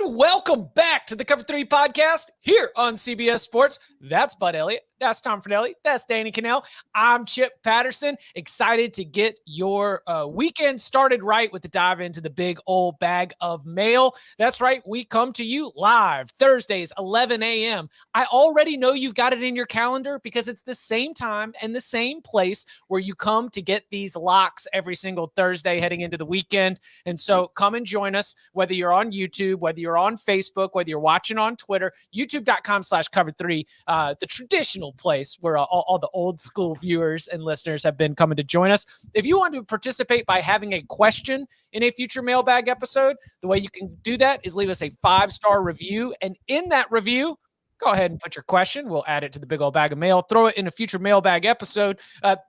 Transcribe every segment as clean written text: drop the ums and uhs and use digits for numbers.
And welcome back to the Cover 3 podcast here on CBS Sports. That's Bud Elliott. That's Tom Fornelli. That's Danny Cannell. I'm Chip Patterson. Excited to get your weekend started right with the dive into the big old bag of mail. That's right. We come to you live Thursdays, 11 a.m. I already know you've got it in your calendar because it's the same time and the same place where you come to get these locks every single Thursday heading into the weekend. And so come and join us, whether you're on YouTube, whether you're on Facebook, whether you're watching on Twitter, youtube.com/cover3, the traditional place where all the old school viewers and listeners have been coming to join us. If you want to participate by having a question in a future mailbag episode, the way you can do that is leave us a 5-star review. And in that review, go ahead and put your question. We'll add it to the big old bag of mail, throw it in a future mailbag episode.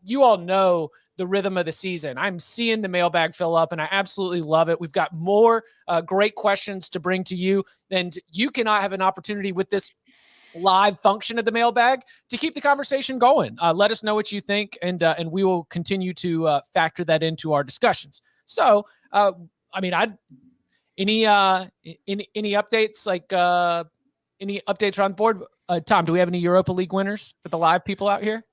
You all know the rhythm of the season. I'm seeing the mailbag fill up, and I absolutely love it. We've got more great questions to bring to you, and you cannot have an opportunity with this live function of the mailbag to keep the conversation going. Let us know what you think, and we will continue to factor that into our discussions. So, any updates? Any updates on board? Tom, do we have any Europa League winners for the live people out here?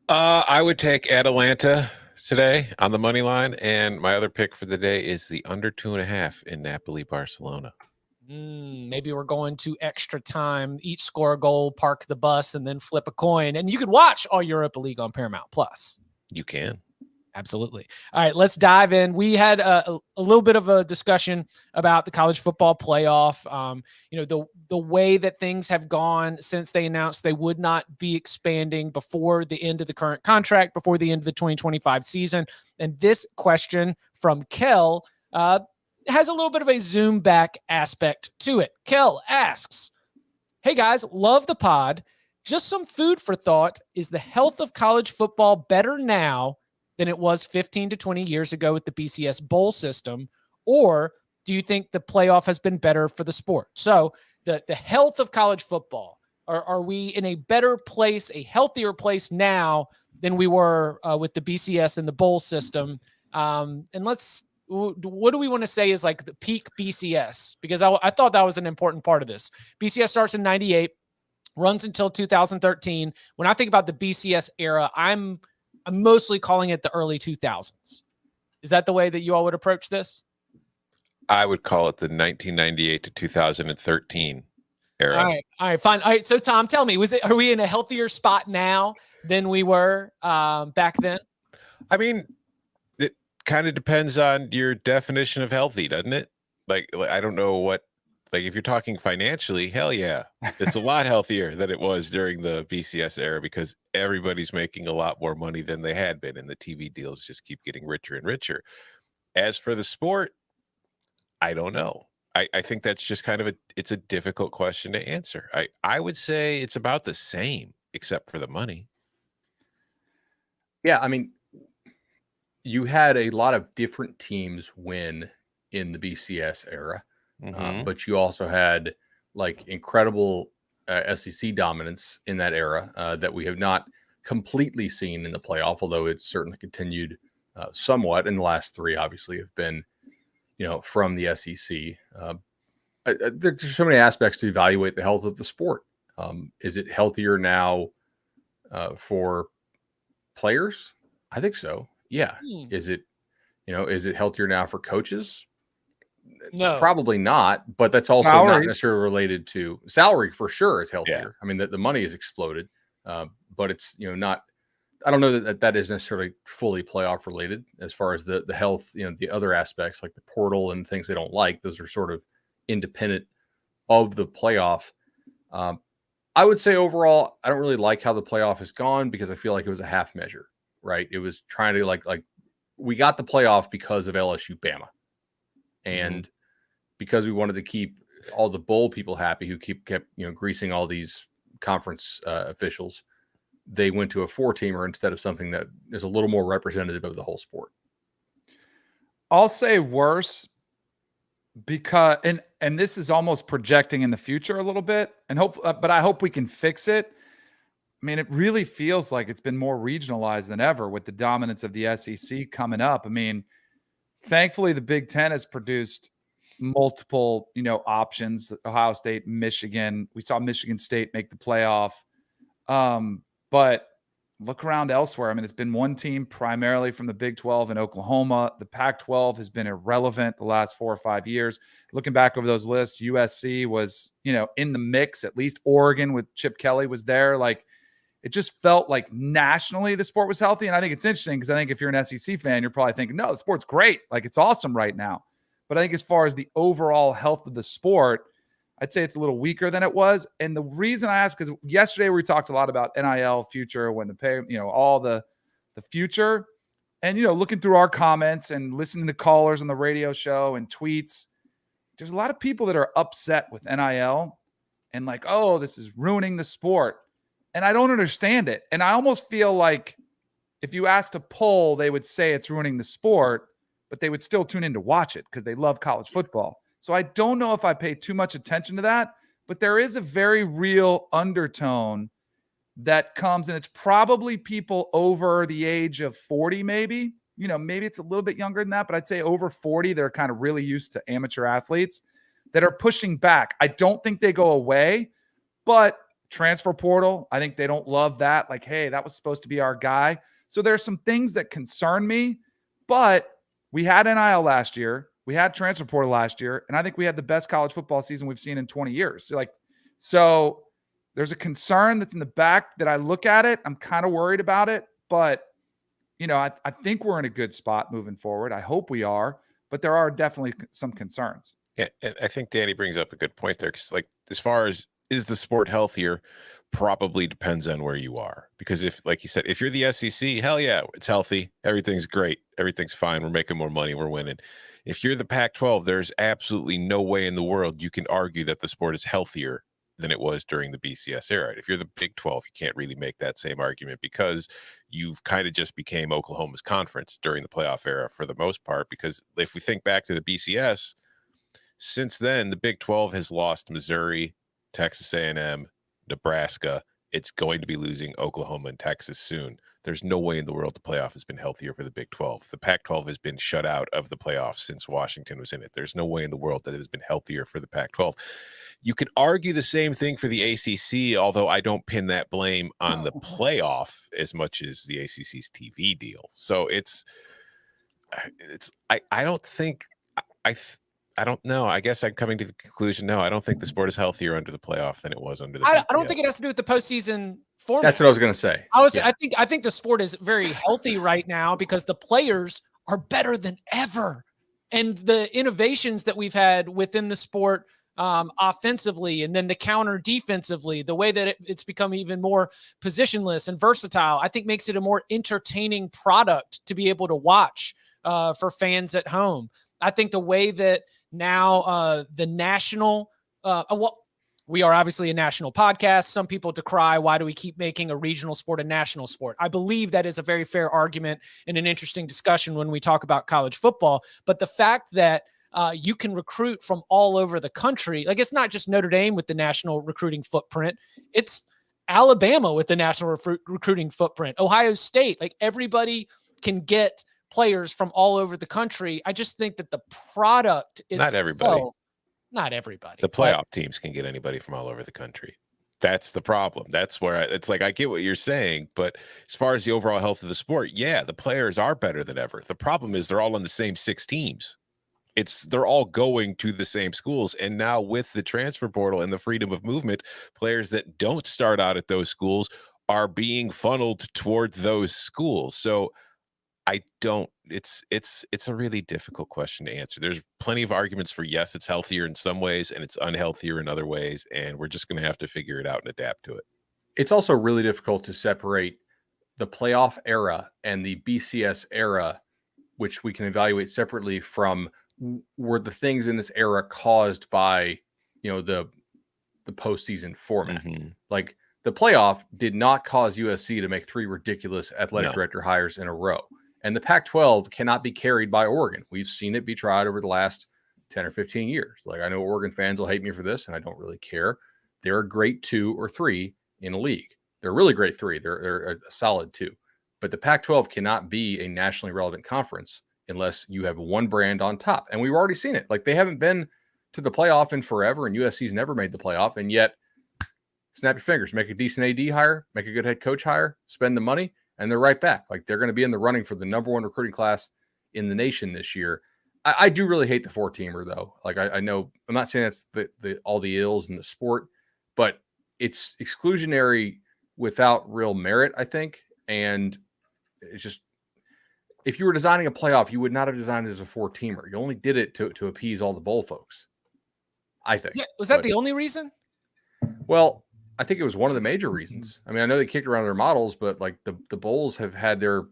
I would take Atalanta today on the money line, and my other pick for the day is the under 2.5 in Napoli-Barcelona. Maybe we're going to extra time, each score a goal, park the bus, and then flip a coin. And you can watch all Europa League on Paramount Plus. You can. Absolutely. All right, let's dive in. We had a little bit of a discussion about the college football playoff. The way that things have gone since they announced they would not be expanding before the end of the current contract, before the end of the 2025 season. And this question from Kel has a little bit of a zoom back aspect to it. Kel asks, hey guys, love the pod. Just some food for thought. Is the health of college football better now than it was 15 to 20 years ago with the BCS bowl system? Or do you think the playoff has been better for the sport? So the health of college football, are we in a better place, a healthier place now than we were with the BCS and the bowl system? What do we want to say is like the peak BCS? Because I thought that was an important part of this. BCS starts in 98, runs until 2013. When I think about the BCS era, I'm mostly calling it the early 2000s. Is that the way that you all would approach this? I would call it the 1998 to 2013 era. All right, fine. All right, so Tom, tell me, are we in a healthier spot now than we were back then? I mean, it kind of depends on your definition of healthy, doesn't it? Like I don't know what. Like if you're talking financially, hell yeah, it's a lot healthier than it was during the BCS era because everybody's making a lot more money than they had been, and the TV deals just keep getting richer and richer. As for the sport, I don't know. I think that's just kind of it's a difficult question to answer. I would say it's about the same, except for the money. Yeah, I mean, you had a lot of different teams win in the BCS era. But you also had like incredible SEC dominance in that era that we have not completely seen in the playoff, although it's certainly continued somewhat. And the last three obviously have been, from the SEC. There's so many aspects to evaluate the health of the sport. Is it healthier now for players? I think so. Yeah. Is it healthier now for coaches? No, probably not, but that's also not necessarily related to salary. For sure it's healthier. Yeah. I mean, the money has exploded, but it's, not, I don't know that is necessarily fully playoff related as far as the health, the other aspects like the portal and things they don't like. Those are sort of independent of the playoff. I would say overall, I don't really like how the playoff has gone because I feel like it was a half measure, right? It was trying to like we got the playoff because of LSU Bama. And because we wanted to keep all the bowl people happy who kept greasing all these conference officials, they went to a 4-teamer instead of something that is a little more representative of the whole sport. I'll say worse because, and this is almost projecting in the future a little bit, and but I hope we can fix it. I mean, it really feels like it's been more regionalized than ever with the dominance of the SEC coming up. I mean, thankfully, the Big Ten has produced multiple, options. Ohio State, Michigan. We saw Michigan State make the playoff. But look around elsewhere. I mean, it's been one team primarily from the Big 12 in Oklahoma. The Pac-12 has been irrelevant the last 4 or 5 years. Looking back over those lists, USC was, in the mix. At least Oregon with Chip Kelly was there. Like, it just felt like nationally the sport was healthy. And I think it's interesting because I think if you're an SEC fan, you're probably thinking, no, the sport's great. Like, it's awesome right now. But I think as far as the overall health of the sport, I'd say it's a little weaker than it was. And the reason I ask, because yesterday we talked a lot about NIL future, when the pay, all the future. And, looking through our comments and listening to callers on the radio show and tweets, there's a lot of people that are upset with NIL and like, oh, this is ruining the sport. And I don't understand it. And I almost feel like if you asked a poll, they would say it's ruining the sport, but they would still tune in to watch it because they love college football. So I don't know if I pay too much attention to that, but there is a very real undertone that comes, and it's probably people over the age of 40, maybe. Maybe it's a little bit younger than that, but I'd say over 40, they're kind of really used to amateur athletes that are pushing back. I don't think they go away, but transfer portal, I think they don't love that. Like, hey, that was supposed to be our guy. So there's some things that concern me, but we had NIL last year. We had transfer portal last year, and I think we had the best college football season we've seen in 20 years. So there's a concern that's in the back that I look at it. I'm kind of worried about it, but I think we're in a good spot moving forward. I hope we are, but there are definitely some concerns. Yeah, and I think Danny brings up a good point there, because as far as is the sport healthier, probably depends on where you are. Because if, like you said, if you're the SEC, hell yeah, it's healthy. Everything's great. Everything's fine. We're making more money. We're winning. If you're the Pac-12, there's absolutely no way in the world you can argue that the sport is healthier than it was during the BCS era. If you're the Big 12, you can't really make that same argument because you've kind of just became Oklahoma's conference during the playoff era for the most part. Because if we think back to the BCS, since then, the Big 12 has lost Missouri, Texas A&M, Nebraska. It's going to be losing Oklahoma and Texas soon. There's no way in the world the playoff has been healthier for the Big 12. The Pac-12 has been shut out of the playoffs since Washington was in it. There's no way in the world that it has been healthier for the Pac-12. You could argue the same thing for the ACC, although I don't pin that blame on the playoff as much as the ACC's TV deal. So I don't know. I guess I'm coming to the conclusion, no, I don't think the sport is healthier under the playoff than it was under the I don't think it has to do with the postseason format. That's what I was going to say. I think the sport is very healthy right now because the players are better than ever. And the innovations that we've had within the sport offensively, and then the counter defensively, the way that it's become even more positionless and versatile, I think makes it a more entertaining product to be able to watch for fans at home. I think the way that now the national, we are obviously a national podcast. Some people decry, why do we keep making a regional sport a national sport? I believe that is a very fair argument and an interesting discussion when we talk about college football. But the fact that you can recruit from all over the country, like it's not just Notre Dame with the national recruiting footprint. It's Alabama with the national recruiting footprint, Ohio State, like everybody can get players from all over the country. I just think that the product itself, not everybody. The playoff teams can get anybody from all over the country. That's the problem. That's where it's like, I get what you're saying, but as far as the overall health of the sport, yeah, the players are better than ever. The problem is they're all on the same 6 teams. They're all going to the same schools. And now with the transfer portal and the freedom of movement, players that don't start out at those schools are being funneled toward those schools. So it's a really difficult question to answer. There's plenty of arguments for, yes, it's healthier in some ways and it's unhealthier in other ways. And we're just going to have to figure it out and adapt to it. It's also really difficult to separate the playoff era and the BCS era, which we can evaluate separately from were the things in this era caused by, the postseason format. Mm-hmm. Like the playoff did not cause USC to make 3 ridiculous athletic director hires in a row. And the Pac-12 cannot be carried by Oregon. We've seen it be tried over the last 10 or 15 years. Like, I know Oregon fans will hate me for this, and I don't really care. They're a great 2 or 3 in a league. They're a really great 3. They're a solid 2. But the Pac-12 cannot be a nationally relevant conference unless you have one brand on top. And we've already seen it. Like, they haven't been to the playoff in forever, and USC's never made the playoff. And yet, snap your fingers, make a decent AD hire, make a good head coach hire, spend the money, and they're right back. Like, they're going to be in the running for the #1 recruiting class in the nation this year. I do really hate the 4-teamer, though. Like, I know, I'm not saying that's the all the ills in the sport, but it's exclusionary without real merit, I think. And it's just, if you were designing a playoff, you would not have designed it as a 4-teamer. You only did it to appease all the bowl folks, I think. Was that the only reason? Well, I think it was one of the major reasons. I mean, I know they kicked around their models, but like the bowls have had their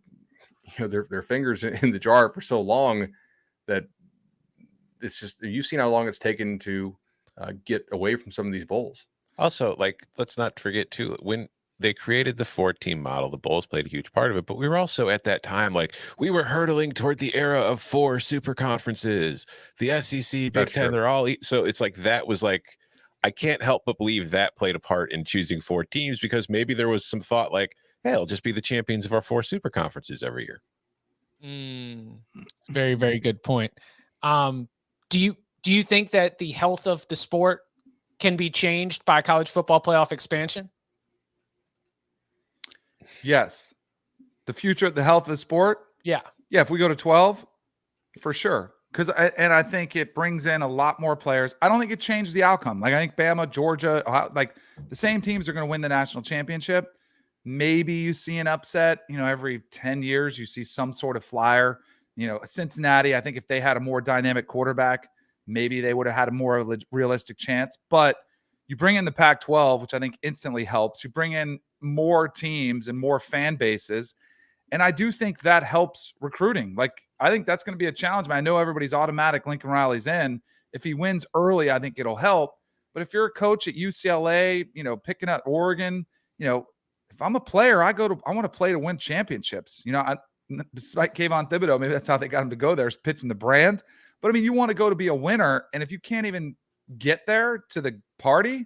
fingers in the jar for so long that it's just, you've seen how long it's taken to get away from some of these bowls. Also, like, let's not forget too, when they created the 4-team model, the bowls played a huge part of it, but we were also at that time, like, we were hurtling toward the era of 4 super conferences, the SEC, Big Ten, they're all, so it's like, that was like, I can't help but believe that played a part in choosing 4 teams, because maybe there was some thought like, hey, it'll just be the champions of our 4 super conferences every year. It's a very, very good point. Do you think that the health of the sport can be changed by college football playoff expansion? Yes. The future, the health of the sport. Yeah. Yeah. If we go to 12, for sure. I think it brings in a lot more players. I don't think it changes the outcome. Like, I think Bama, Georgia, like, the same teams are going to win the national championship. Maybe you see an upset, every 10 years, you see some sort of flyer. Cincinnati, I think if they had a more dynamic quarterback, maybe they would have had a more realistic chance. But you bring in the Pac-12, which I think instantly helps. You bring in more teams and more fan bases. And I do think that helps recruiting. Like, I think that's going to be a challenge. I know everybody's automatic Lincoln Riley's in. If he wins early, I think it'll help. But if you're a coach at UCLA, picking up Oregon, if I'm a player, I want to play to win championships. Despite Kayvon Thibodeau, maybe that's how they got him to go there, is pitching the brand. But I mean, you want to go to be a winner. And if you can't even get there to the party,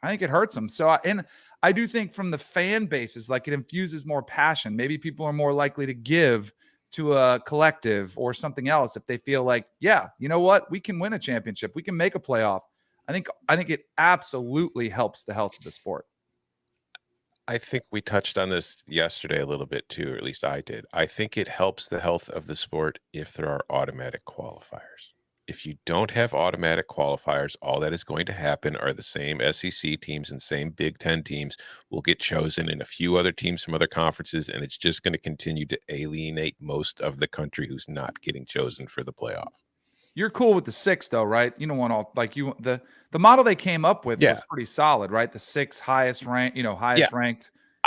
I think it hurts them. So, I do think from the fan bases, like, it infuses more passion. Maybe people are more likely to give to a collective or something else if they feel like, yeah, you know what? We can win a championship. We can make a playoff. I think it absolutely helps the health of the sport. I think we touched on this yesterday a little bit too, or at least I did. I think it helps the health of the sport if there are automatic qualifiers. If you don't have automatic qualifiers, all that is going to happen are the same SEC teams and same Big Ten teams will get chosen, and a few other teams from other conferences, and it's just going to continue to alienate most of the country who's not getting chosen for the playoff. You're cool with the 6, though, right? You don't want all, like, the model they came up with was pretty solid, right? The 6 highest ranked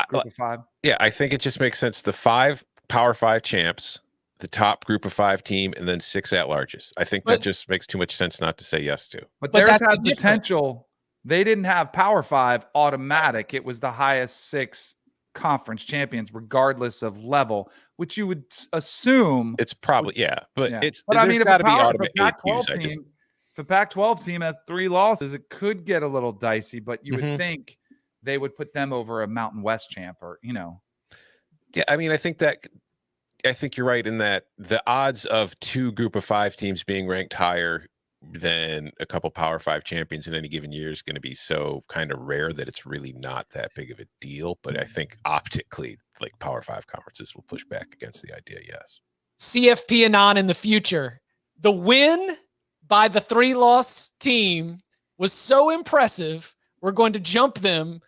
group of 5. Yeah, I think it just makes sense. The 5 Power 5 champs, the top group of 5 team, and then 6 at-larges. I think that just makes too much sense not to say yes to. But theirs had potential. They didn't have Power 5 automatic. It was the highest 6 conference champions, regardless of level, which you would assume. It's probably, but it's, but I mean, got to be automatic. If a Pac-12 team has 3 losses, it could get a little dicey, but you would think they would put them over a Mountain West champ or, Yeah, I mean, I think you're right in that the odds of 2 group of 5 teams being ranked higher than a couple Power 5 champions in any given year is going to be so kind of rare that it's really not that big of a deal. But I think optically, like, Power 5 conferences will push back against the idea. Yes. CFP and on in the future, the win by the 3-loss team was so impressive. We're going to jump them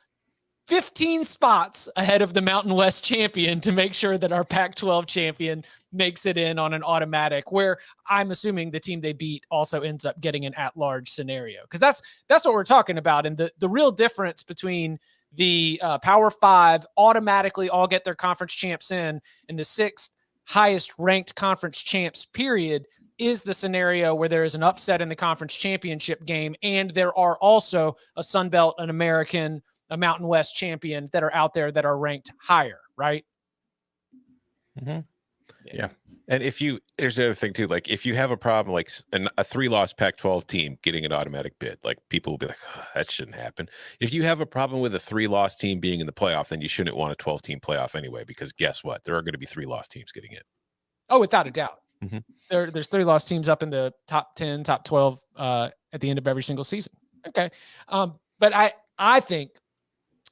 15 spots ahead of the Mountain West champion to make sure that our Pac-12 champion makes it in on an automatic, where I'm assuming the team they beat also ends up getting an at-large scenario. Because that's what we're talking about. And the real difference between the Power 5 automatically all get their conference champs in, and the 6th highest ranked conference champs period is the scenario where there is an upset in the conference championship game. And there are also a Sun Belt, an American, a Mountain West champion that are out there that are ranked higher, right? Yeah. And there's the other thing too, like, if you have a problem, like a 3-loss Pac-12 team getting an automatic bid, like, people will be like, oh, that shouldn't happen. If you have a problem with a 3-loss team being in the playoff, then you shouldn't want a 12-team playoff anyway, because guess what? There are going to be 3-loss teams getting in. Oh, without a doubt. Mm-hmm. There's 3 lost teams up in the top 10, top 12 at the end of every single season. Okay. But I think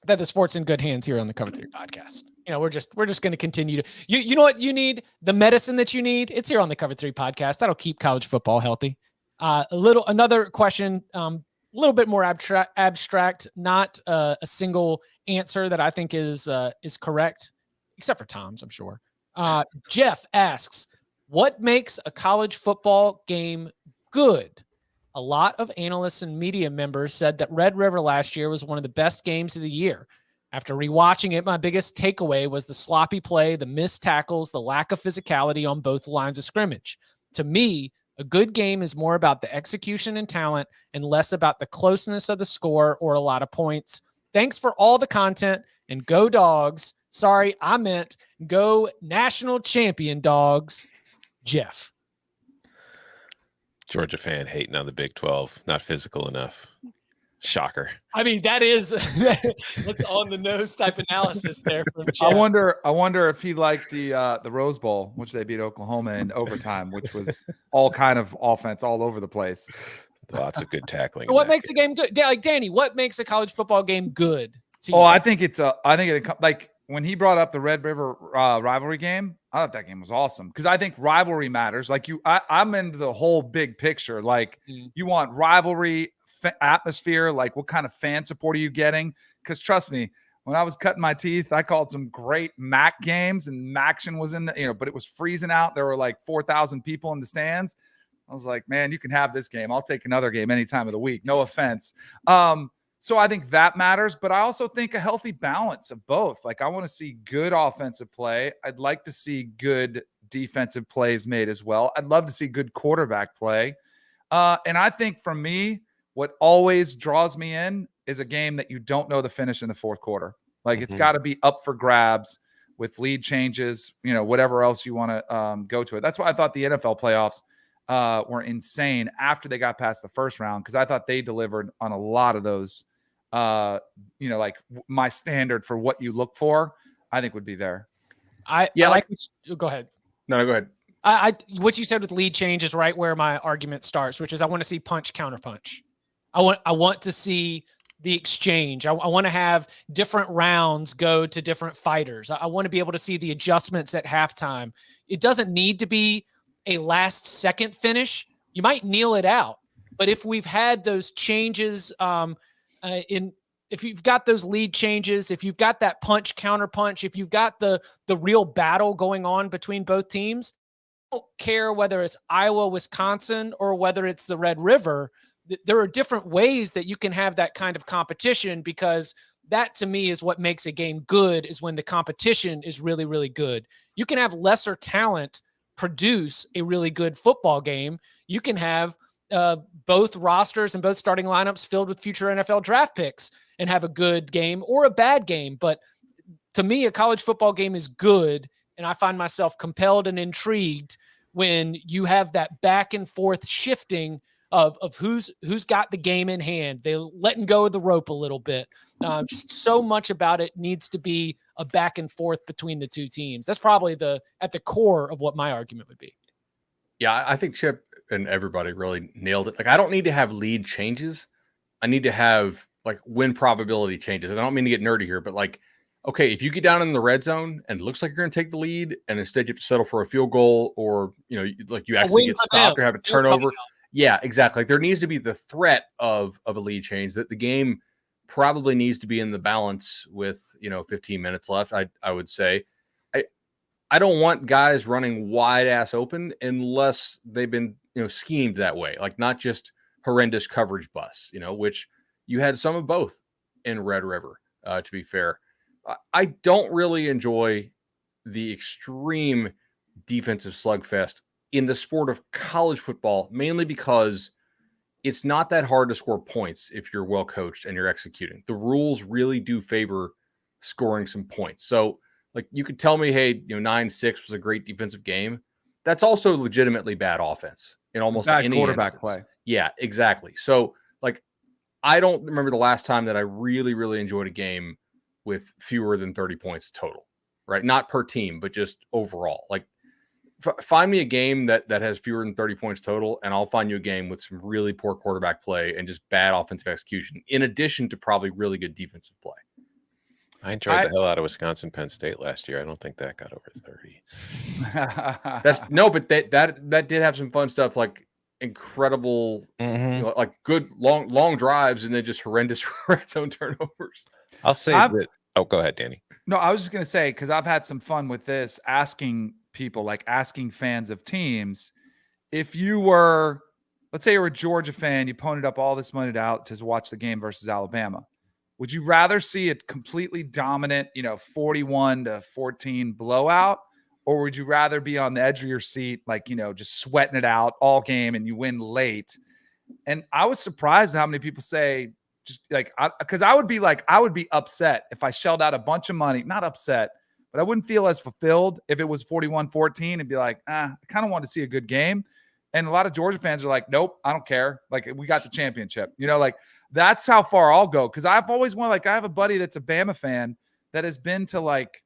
that the sport's in good hands here on the Cover 3 podcast. We're just going to continue to, you know what you need? The medicine that you need. It's here on the Cover 3 podcast. That'll keep college football healthy. Another question, a little bit more abstract, not a single answer that I think is correct, except for Tom's, I'm sure. Jeff asks, what makes a college football game good? A lot of analysts and media members said that Red River last year was one of the best games of the year. After rewatching it, my biggest takeaway was the sloppy play, the missed tackles, the lack of physicality on both lines of scrimmage. To me, a good game is more about the execution and talent and less about the closeness of the score or a lot of points. Thanks for all the content, and go Dogs. Sorry, I meant go national champion Dogs. Jeff. Georgia fan hating on the Big 12, not physical enough. Shocker. I mean, that's on the nose type analysis there from Jeff. I wonder if he liked the Rose Bowl, which they beat Oklahoma in overtime, which was all kind of offense all over the place. Lots of good tackling. What makes a game good? Like Danny, what makes a college football game good to you? I think like when he brought up the Red River rivalry game, I thought that game was awesome because I think rivalry matters. Like I'm into the whole big picture. Like you want rivalry atmosphere. Like what kind of fan support are you getting? Because trust me, when I was cutting my teeth, I called some great MAC games, and MACtion was in but it was freezing out. There were like 4,000 people in the stands. I was like, man, you can have this game. I'll take another game any time of the week. No offense. So I think that matters, but I also think a healthy balance of both. Like I want to see good offensive play. I'd like to see good defensive plays made as well. I'd love to see good quarterback play. And I think for me, what always draws me in is a game that you don't know the finish in the fourth quarter. Like it's got to be up for grabs with lead changes, whatever else you want to go to it. That's why I thought the NFL playoffs were insane after they got past the first round, because I thought they delivered on a lot of those. Like my standard for what you look for, I think would be there. Go ahead. No, go ahead. What you said with lead change is right where my argument starts, which is I want to see punch, counter punch. I want to see the exchange. I want to have different rounds go to different fighters. I want to be able to see the adjustments at halftime. It doesn't need to be a last second finish. You might kneel it out, but if we've had those changes, if you've got those lead changes, if you've got that punch, counter punch, if you've got the real battle going on between both teams, I don't care whether it's Iowa, Wisconsin, or whether it's the Red River. There are different ways that you can have that kind of competition, because that to me is what makes a game good, is when the competition is really, really good. You can have lesser talent produce a really good football game. You can have both rosters and both starting lineups filled with future NFL draft picks and have a good game or a bad game. But to me, a college football game is good, and I find myself compelled and intrigued when you have that back and forth shifting of who's got the game in hand. They're letting go of the rope a little bit. Just so much about it needs to be a back and forth between the two teams. That's probably at the core of what my argument would be. Yeah, I think Chip and everybody really nailed it. Like, I don't need to have lead changes. I need to have like win probability changes. I don't mean to get nerdy here, but like, okay, if you get down in the red zone and it looks like you're going to take the lead, and instead you have to settle for a field goal, or like you actually get stopped or have a turnover. Yeah, exactly. Like there needs to be the threat of a lead change. That the game probably needs to be in the balance with 15 minutes left. I would say. I don't want guys running wide ass open unless they've been schemed that way. Like not just horrendous coverage busts. Which you had some of both in Red River. To be fair, I don't really enjoy the extreme defensive slugfest in the sport of college football, mainly because it's not that hard to score points if you're well coached and you're executing. The rules really do favor scoring some points. So like you could tell me, hey, 9-6 was a great defensive game. That's also legitimately bad offense in almost bad any quarterback instance. play. Yeah, exactly. So like I don't remember the last time that I really, really enjoyed a game with fewer than 30 points total, right? Not per team, but just overall. Like find me a game that has fewer than 30 points total, and I'll find you a game with some really poor quarterback play and just bad offensive execution, in addition to probably really good defensive play. I enjoyed the hell out of Wisconsin Penn State last year. I don't think that got over 30. But that did have some fun stuff, like incredible, like good long drives, and then just horrendous red zone turnovers. I'll say that. Oh, go ahead, Danny. No, I was just going to say, because I've had some fun with this, asking people, like asking fans of teams, if you were, let's say you're a Georgia fan, you ponied up all this money out to watch the game versus Alabama. Would you rather see a completely dominant, 41-14 blowout, or would you rather be on the edge of your seat, like, just sweating it out all game and you win late? And I was surprised at how many people say, just like, because I would be upset if I shelled out a bunch of money, not upset, but I wouldn't feel as fulfilled if it was 41-14 and be like, I kind of want to see a good game. And a lot of Georgia fans are like, nope, I don't care. Like, we got the championship, like that's how far I'll go. Cause I've always wanted, like, I have a buddy that's a Bama fan that has been to like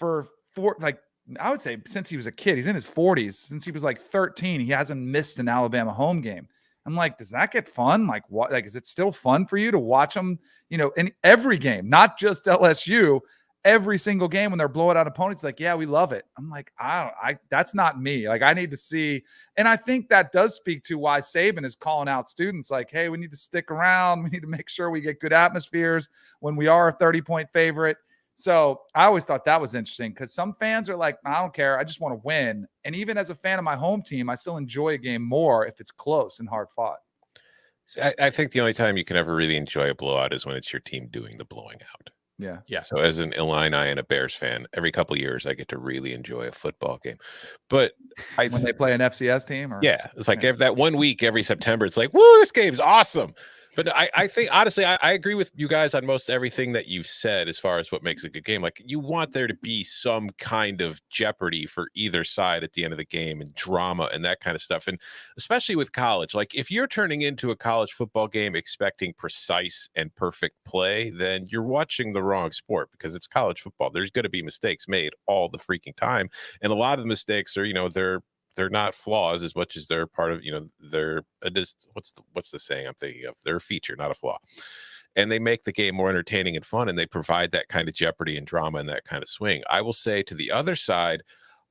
I would say since he was a kid, he's in his 40s, since he was like 13, he hasn't missed an Alabama home game. I'm like, does that get fun? Like, what? Like, is it still fun for you to watch them, in every game, not just LSU, every single game when they're blowing out opponents? Like, yeah, we love it. I'm like, that's not me. Like, I need to see. And I think that does speak to why Saban is calling out students like, hey, we need to stick around. We need to make sure we get good atmospheres when we are a 30-point favorite. So I always thought that was interesting, because some fans are like, I don't care. I just want to win. And even as a fan of my home team, I still enjoy a game more if it's close and hard fought. I think the only time you can ever really enjoy a blowout is when it's your team doing the blowing out. Yeah. So as an Illini and a Bears fan, every couple of years I get to really enjoy a football game. But when they play an FCS team, it's like that 1 week every September, it's like, woo, this game's awesome. But I think, honestly, I agree with you guys on most everything that you've said as far as what makes a good game. Like, you want there to be some kind of jeopardy for either side at the end of the game, and drama and that kind of stuff. And especially with college, like, if you're turning into a college football game expecting precise and perfect play, then you're watching the wrong sport, because it's college football. There's going to be mistakes made all the freaking time. And a lot of the mistakes are, they're not flaws as much as they're part of, they're what's the saying I'm thinking of? They're a feature, not a flaw. And they make the game more entertaining and fun, and they provide that kind of jeopardy and drama and that kind of swing. I will say, to the other side,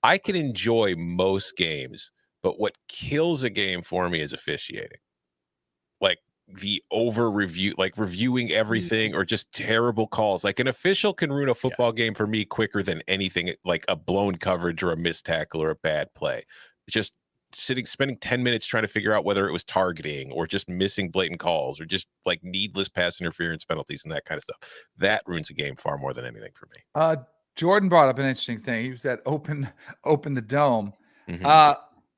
I can enjoy most games, but what kills a game for me is officiating. Like, the over review, like reviewing everything, or just terrible calls. Like, an official can ruin a football game for me quicker than anything, like a blown coverage or a missed tackle or a bad play. Just spending 10 minutes trying to figure out whether it was targeting or just missing blatant calls or just like needless pass interference penalties and that kind of stuff. That ruins a game far more than anything for me. Jordan brought up an interesting thing. He said, open the dome.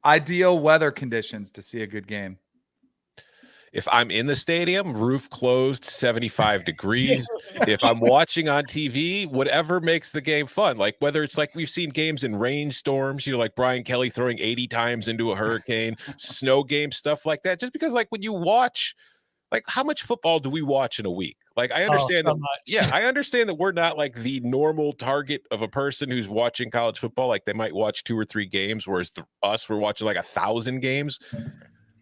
Ideal weather conditions to see a good game. If I'm in the stadium, roof closed, 75 degrees. If I'm watching on TV, whatever makes the game fun. Like, whether it's like we've seen games in rainstorms, like Brian Kelly throwing 80 times into a hurricane, snow games, stuff like that. Just because, like, when you watch, like, how much football do we watch in a week? Like, I understand I understand that we're not like the normal target of a person who's watching college football. Like, they might watch 2 or 3 games, whereas we're watching like 1,000 games.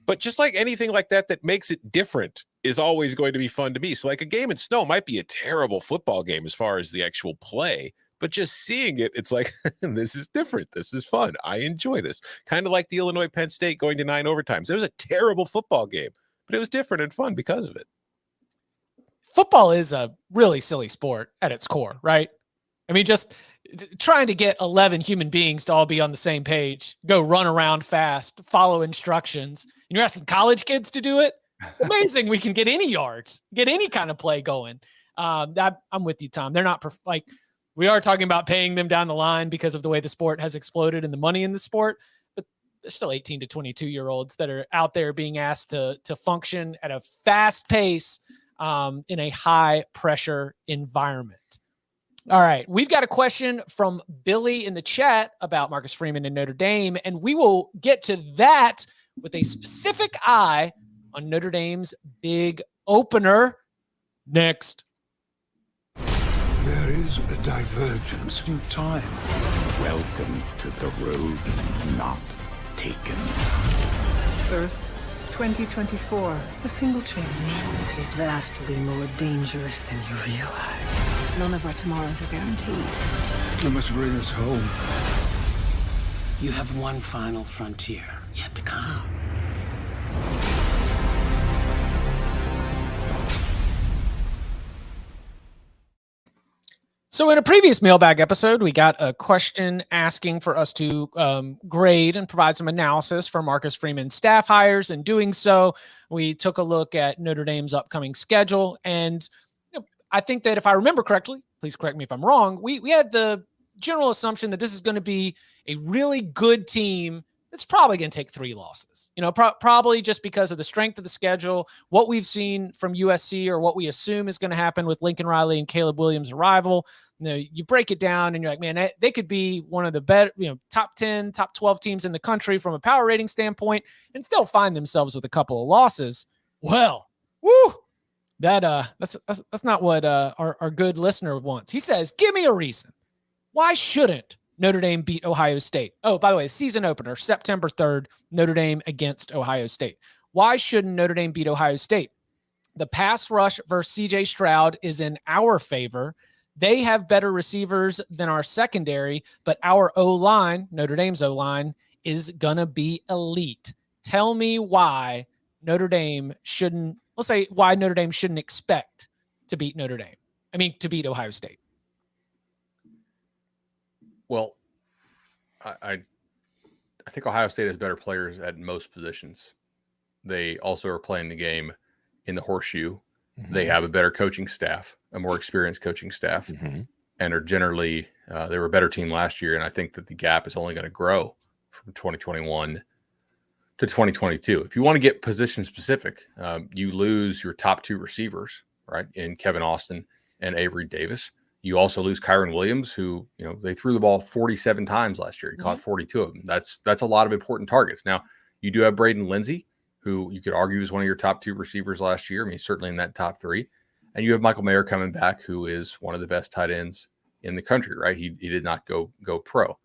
But just like anything like that makes it different is always going to be fun to me. So, like, a game in snow might be a terrible football game as far as the actual play, but just seeing it, it's like, this is different. This is fun. I enjoy this. Kind of like the Illinois Penn State going to 9 overtimes. It was a terrible football game, but it was different and fun because of it. Football is a really silly sport at its core, right? I mean, just trying to get 11 human beings to all be on the same page, go run around fast, follow instructions. And you're asking college kids to do it? Amazing. We can get any yards, get any kind of play going. I'm with you, Tom. They're not we are talking about paying them down the line because of the way the sport has exploded and the money in the sport, but there's still 18 to 22-year-olds that are out there being asked to function at a fast pace in a high pressure environment. All right. We've got a question from Billy in the chat about Marcus Freeman and Notre Dame, and we will get to that with a specific eye on Notre Dame's big opener next. There is a divergence in time Welcome to the road not taken. Earth 2024. A single change is vastly more dangerous than you realize. None of our tomorrows are guaranteed. You must bring us home. You have one final frontier yet to come. So in a previous mailbag episode, we got a question asking for us to grade and provide some analysis for Marcus Freeman's staff hires. In doing so, we took a look at Notre Dame's upcoming schedule. And I think that if I remember correctly, please correct me if I'm wrong, we had the general assumption that this is going to be a really good team that's probably going to take 3 losses. Probably just because of the strength of the schedule, what we've seen from USC, or what we assume is going to happen with Lincoln Riley and Caleb Williams' arrival. You break it down and you're like, man, they could be one of the better, top 10, top 12 teams in the country from a power rating standpoint, and still find themselves with a couple of losses. Well, woo, that's not what our good listener wants. He says, give me a reason. Why shouldn't Notre Dame beat Ohio State? Oh, by the way, season opener, September 3rd, Notre Dame against Ohio State. Why shouldn't Notre Dame beat Ohio State? The pass rush versus CJ Stroud is in our favor. They have better receivers than our secondary, but our O-line, Notre Dame's O-line, is going to be elite. Tell me why Notre Dame shouldn't, why Notre Dame shouldn't expect to beat to beat Ohio State. Well, I think Ohio State has better players at most positions. They also are playing the game in the horseshoe. Mm-hmm. They have a better coaching staff, a more experienced coaching staff, mm-hmm. and are generally, they were a better team last year. And I think that the gap is only going to grow from 2021 to 2022. If you want to get position specific, you lose your top 2 receivers, right, in Kevin Austin and Avery Davis. You also lose Kyron Williams, who, they threw the ball 47 times last year. He caught 42 of them. That's a lot of important targets. Now, you do have Braden Lindsey, who you could argue is one of your top 2 receivers last year. I mean, certainly in that top 3. And you have Michael Mayer coming back, who is one of the best tight ends in the country, right? He did not go pro.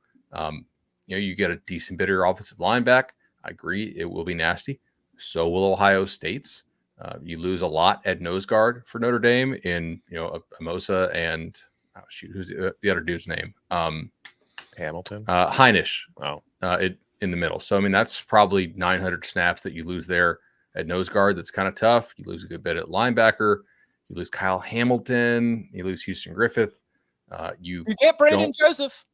You get a decent bit of your offensive line back. I agree, it will be nasty. So will Ohio State's. You lose a lot at nose guard for Notre Dame in, Amosa and who's the other dude's name? Hamilton. Heinisch. Oh, in the middle. So, I mean, that's probably 900 snaps that you lose there at nose guard. That's kind of tough. You lose a good bit at linebacker. You lose Kyle Hamilton. You lose Houston Griffith. You get Brandon Joseph.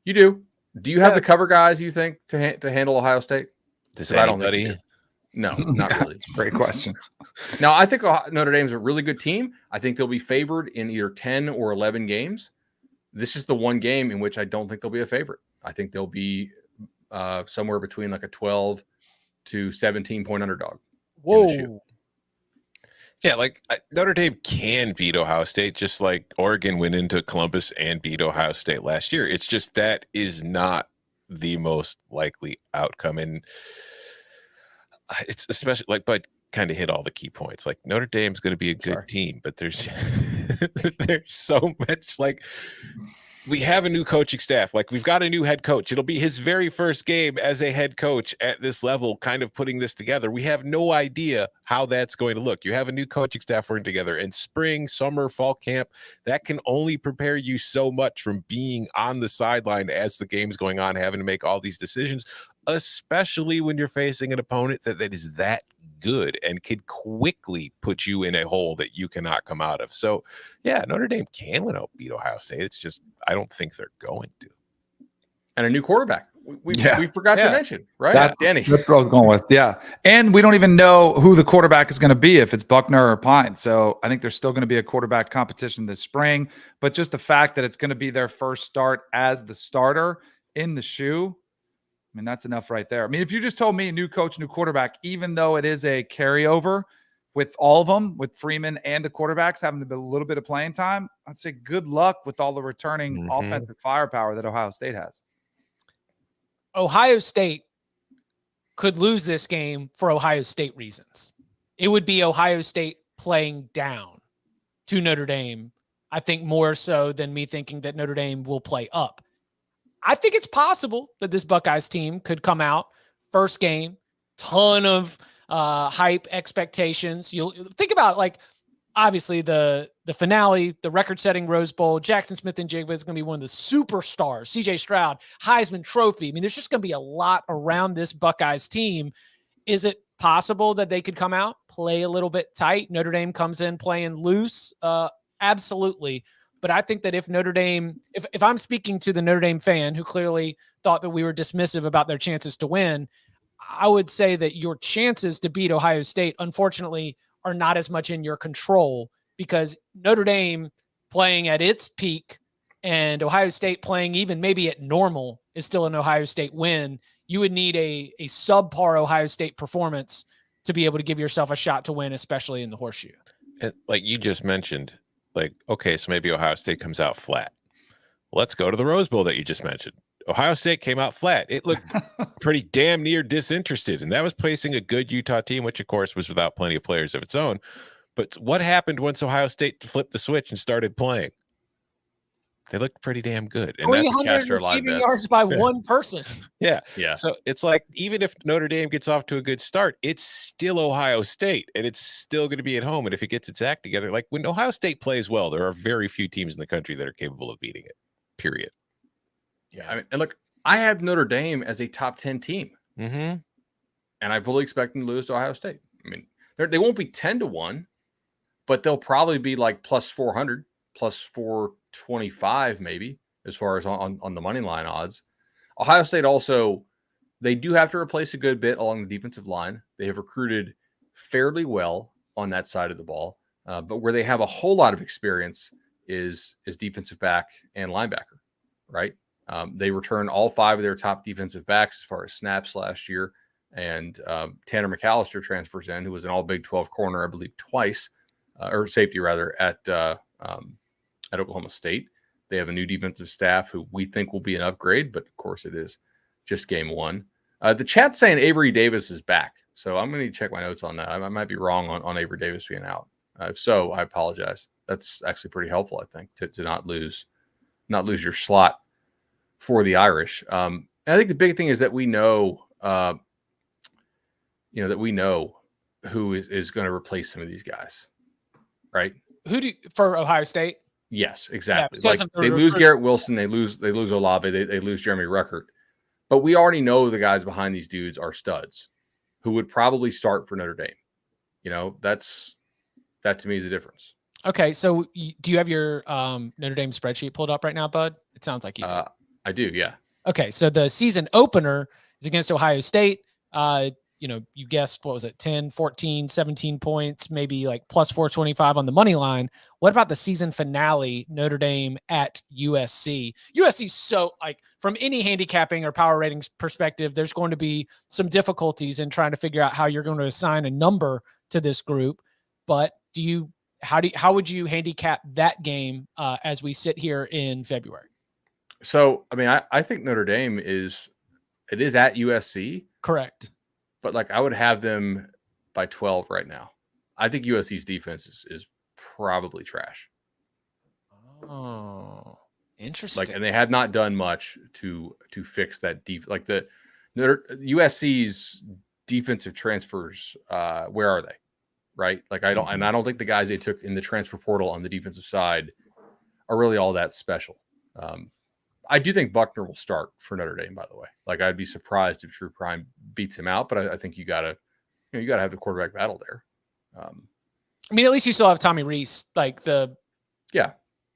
You do. Do you have the cover guys, you think, to handle Ohio State? I don't think you do. No, not really. That's a great question. Now, I think Notre Dame's a really good team. I think they'll be favored in either 10 or 11 games. This is the one game in which I don't think they'll be a favorite. I think they'll be somewhere between like a 12 to 17 point underdog. Whoa. Yeah, Notre Dame can beat Ohio State, just like Oregon went into Columbus and beat Ohio State last year. It's just that is not the most likely outcome. And it's especially but kind of hit all the key points. Like, Notre Dame's going to be a good team, but there's so much, we have a new coaching staff. We've got a new head coach. It'll be his very first game as a head coach at this level, kind of putting this together. We have no idea how that's going to look. You have a new coaching staff working together in spring, summer, fall camp. That can only prepare you so much from being on the sideline as the game's going on, having to make all these decisions, especially when you're facing an opponent that is that good and could quickly put you in a hole that you cannot come out of. So, yeah, Notre Dame can beat Ohio State. It's just I don't think they're going to. And a new quarterback. We forgot to mention, right? Danny. That's what I was going with. Yeah. And we don't even know who the quarterback is going to be, if it's Buckner or Pine. So I think there's still going to be a quarterback competition this spring. But just the fact that it's going to be their first start as the starter in the shoe, I mean, that's enough right there. I mean, if you just told me new coach, new quarterback, even though it is a carryover with all of them, with Freeman and the quarterbacks having a little bit of playing time, I'd say good luck with all the returning offensive firepower that Ohio State has. Ohio State could lose this game for Ohio State reasons. It would be Ohio State playing down to Notre Dame, I think, more so than me thinking that Notre Dame will play up. I think it's possible that this Buckeyes team could come out first game, ton of hype expectations. You'll think about like, obviously the finale, the record-setting Rose Bowl, Jackson Smith and Jigba is going to be one of the superstars. CJ Stroud, Heisman Trophy. I mean, there's just going to be a lot around this Buckeyes team. Is it possible that they could come out, play a little bit tight? Notre Dame comes in playing loose? Absolutely. But I think that if Notre Dame, if I'm speaking to the Notre Dame fan who clearly thought that we were dismissive about their chances to win, I would say that your chances to beat Ohio State, unfortunately, are not as much in your control, because Notre Dame playing at its peak and Ohio State playing even maybe at normal is still an Ohio State win. You would need a subpar Ohio State performance to be able to give yourself a shot to win, especially in the horseshoe. And like you just mentioned, like, okay, so maybe Ohio State comes out flat. Let's go to the Rose Bowl that you just mentioned. Ohio State came out flat. It looked pretty damn near disinterested, and that was placing a good Utah team, which of course was without plenty of players of its own. But what happened once Ohio State flipped the switch and started playing? They looked pretty damn good. And 300 receiving yards by one person. Yeah. Yeah. So it's like, even if Notre Dame gets off to a good start, it's still Ohio State, and it's still going to be at home. And if it gets its act together, like when Ohio State plays well, there are very few teams in the country that are capable of beating it, period. Yeah. I mean, and look, I have Notre Dame as a top 10 team. Mm-hmm. And I fully expect them to lose to Ohio State. I mean, they won't be 10-1, but they'll probably be like plus 400, plus 425, maybe, as far as on the money line odds. Ohio State also, they do have to replace a good bit along the defensive line. They have recruited fairly well on that side of the ball. But where they have a whole lot of experience is defensive back and linebacker, right? They returned all 5 of their top defensive backs as far as snaps last year. And Tanner McAllister transfers in, who was an all Big 12 corner, I believe, twice, or safety rather, at Oklahoma State. They have a new defensive staff who we think will be an upgrade, but of course it is just game 1. The chat's saying Avery Davis is back, so I'm going to check my notes on that. I might be wrong on Avery Davis being out. If so, I apologize. That's actually pretty helpful, I think, to not lose your slot for the Irish. And I think the big thing is that we know, who is going to replace some of these guys, right? For Ohio State? Yes, exactly. Yeah, like they lose Garrett Wilson, they lose Olave, they lose Jeremy Ruckert, but we already know the guys behind these dudes are studs who would probably start for Notre Dame. That to me is the difference. Okay, so do you have your Notre Dame spreadsheet pulled up right now, bud? It sounds like you do. I do, yeah. Okay, so the season opener is against Ohio State. You guessed, what was it, 10, 14, 17 points, maybe like plus 425 on the money line. What about the season finale, Notre Dame at USC? USC, so like from any handicapping or power ratings perspective, there's going to be some difficulties in trying to figure out how you're going to assign a number to this group. But how would you handicap that game as we sit here in February? So, I mean, I think Notre Dame is at USC. Correct. But like I would have them by 12 right now. I think USC's defense is probably trash. Oh, interesting. And they have not done much to fix that like the USC's defensive transfers. Where are they? Right? Like I don't think the guys they took in the transfer portal on the defensive side are really all that special. I do think Buckner will start for Notre Dame, by the way. Like I'd be surprised if True Prime beats him out, but I think you gotta have the quarterback battle there. I mean, at least you still have Tommy Rees.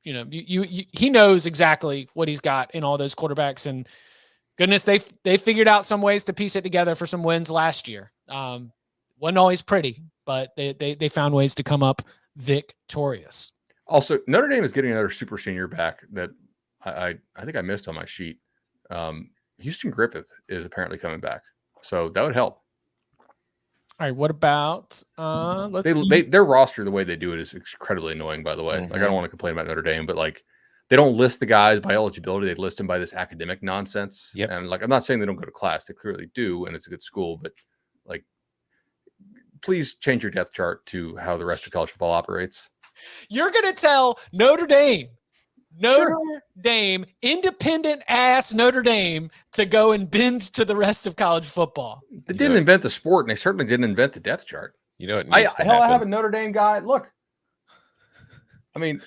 He knows exactly what he's got in all those quarterbacks, and goodness, they figured out some ways to piece it together for some wins last year. Wasn't always pretty, but they found ways to come up victorious. Also, Notre Dame is getting another super senior back that I think I missed on my sheet. Houston Griffith is apparently coming back, so that would help. All right, what about their roster? The way they do it is incredibly annoying. By the way, Mm-hmm. like I don't want to complain about Notre Dame, but like they don't list the guys by eligibility; they list them by this academic nonsense. Yep. And like I'm not saying they don't go to class; they clearly do, and it's a good school. But like, please change your depth chart to how the rest of college football operates. You're going to tell Notre Dame Notre Dame, independent ass Notre Dame, to go and bend to the rest of college football. They didn't invent the sport, and they certainly didn't invent the depth chart. You know what needs to happen? I have a Notre Dame guy. Look, I mean,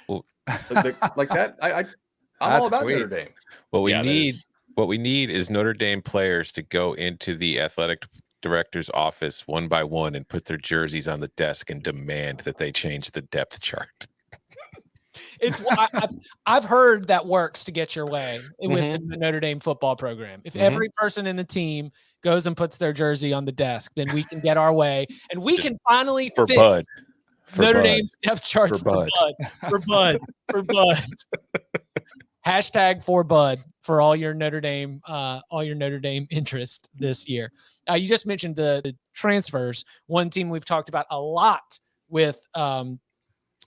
like that. I'm all about sweet. Notre Dame. What we need is Notre Dame players to go into the athletic director's office one by one and put their jerseys on the desk and demand that they change the depth chart. It's I've heard that works to get your way within the Notre Dame football program. If every person in the team goes and puts their jersey on the desk, then we can get our way, and we can finally fix Notre Dame's depth charts for Bud. Hashtag for Bud for all your Notre Dame interest this year. You just mentioned the transfers. One team we've talked about a lot with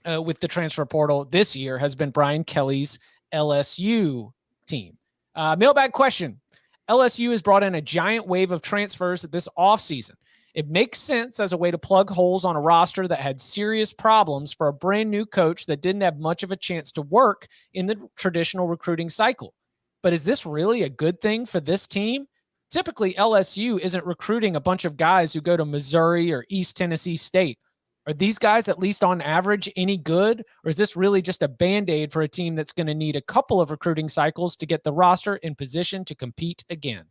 the transfer portal this year has been Brian Kelly's LSU team. Mailbag question. LSU has brought in a giant wave of transfers this offseason. It makes sense as a way to plug holes on a roster that had serious problems for a brand new coach that didn't have much of a chance to work in the traditional recruiting cycle. But is this really a good thing for this team? Typically, LSU isn't recruiting a bunch of guys who go to Missouri or East Tennessee State. Are these guys, at least on average, any good? Or is this really just a Band-Aid for a team that's going to need a couple of recruiting cycles to get the roster in position to compete again?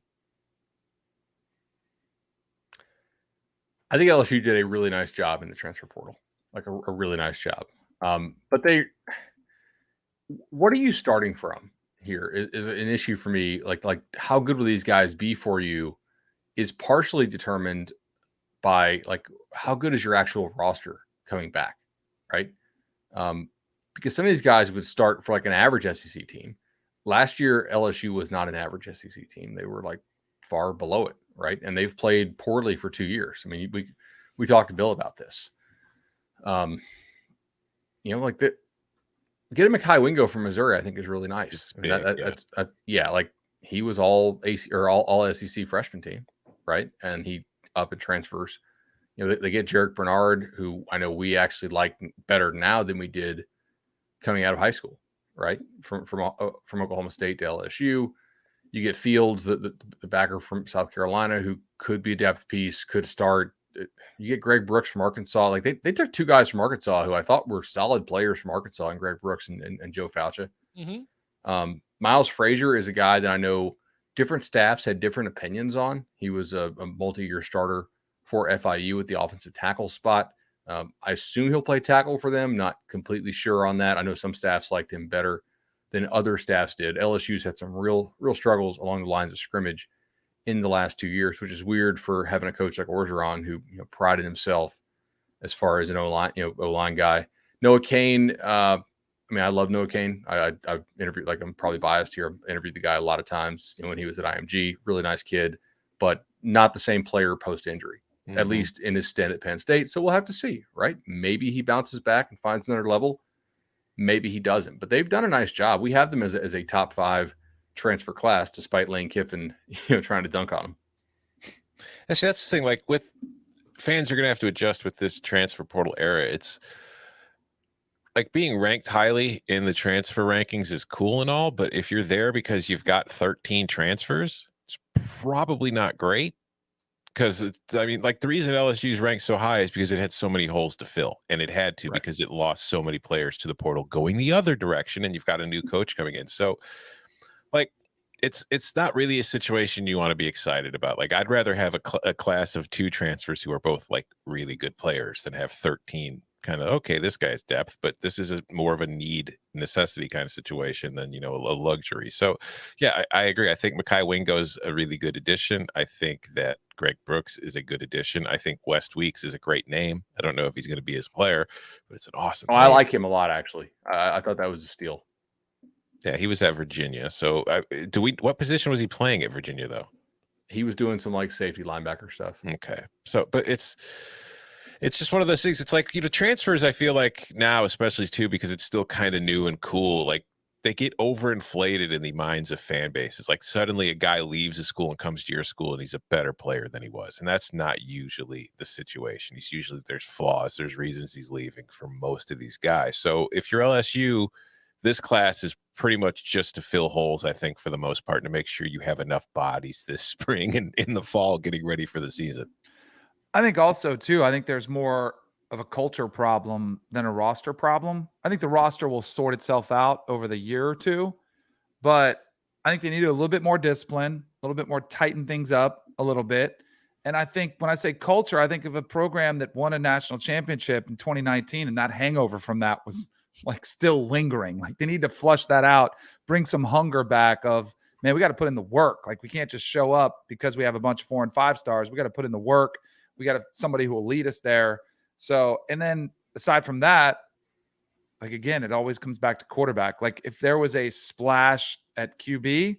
I think LSU did a really nice job in the transfer portal, like a really nice job. But what are you starting from here is an issue for me. Like how good will these guys be for you is partially determined by like how good is your actual roster coming back, right? Because some of these guys would start for like an average SEC team. Last year, LSU was not an average SEC team. They were like far below it, right? And they've played poorly for 2 years. I mean, we talked to Bill about this. Like that. Getting Mekhi Wingo from Missouri, I think, is really nice. I mean, that's like he was all SEC freshman team, right? And he up and transfers. They get Jarek Bernard, who I know we actually like better now than we did coming out of high school, right? From Oklahoma State to LSU. You get Fields, the backer from South Carolina, who could be a depth piece, could start. You get Greg Brooks from Arkansas. Like they took two guys from Arkansas who I thought were solid players from Arkansas, and Greg Brooks and Joe Fauci. Miles Frazier is a guy that I know different staffs had different opinions on. He was a multi-year starter for FIU at the offensive tackle spot. I assume he'll play tackle for them. Not completely sure on that. I know some staffs liked him better than other staffs did. LSU's had some real struggles along the lines of scrimmage in the last 2 years, which is weird for having a coach like Orgeron who prided himself as far as an O-line guy. Noah Cain, I love Noah Cain. I've interviewed, like I'm probably biased here. I've interviewed the guy a lot of times when he was at IMG. Really nice kid, but not the same player post-injury, at least in his stint at Penn State. So we'll have to see, right? Maybe he bounces back and finds another level. Maybe he doesn't, but they've done a nice job. We have them as a top 5 transfer class, despite Lane Kiffin, trying to dunk on them. That's the thing. Like with fans are going to have to adjust with this transfer portal era. It's like being ranked highly in the transfer rankings is cool and all, but if you're there because you've got 13 transfers, it's probably not great. Because the reason LSU's ranked so high is because it had so many holes to fill, and it had to because it lost so many players to the portal going the other direction, and you've got a new coach coming in. So, it's not really a situation you want to be excited about. Like, I'd rather have a class of 2 transfers who are both like really good players than have 13 kind of, okay, this guy's depth, but this is more of a necessity kind of situation than, a luxury. So yeah, I agree. I think Mekhi Wingo's a really good addition. I think that Greg Brooks is a good addition. I think West Weeks is a great name. I don't know if he's going to be his player, but it's an awesome name. I like him a lot, actually. I thought that was a steal. Yeah, he was at Virginia. So what position was he playing at Virginia though? He was doing some like safety linebacker stuff. Okay. So, but it's just one of those things. It's like, transfers, I feel like now, especially too, because it's still kind of new and cool, like they get overinflated in the minds of fan bases. Like suddenly a guy leaves a school and comes to your school and he's a better player than he was. And that's not usually the situation. There's flaws. There's reasons he's leaving for most of these guys. So if you're LSU, this class is pretty much just to fill holes, I think, for the most part, to make sure you have enough bodies this spring and in the fall getting ready for the season. I think also, too, I think there's more of a culture problem than a roster problem. I think the roster will sort itself out over the year or two, but I think they need a little bit more discipline, a little bit more tighten things up a little bit. And I think when I say culture, I think of a program that won a national championship in 2019, and that hangover from that was like still lingering. Like they need to flush that out, bring some hunger back of, man, we got to put in the work. Like we can't just show up because we have a bunch of 4 and 5 stars. We got to put in the work. We got somebody who will lead us there. So, and then aside from that, like, again, it always comes back to quarterback. Like if there was a splash at QB,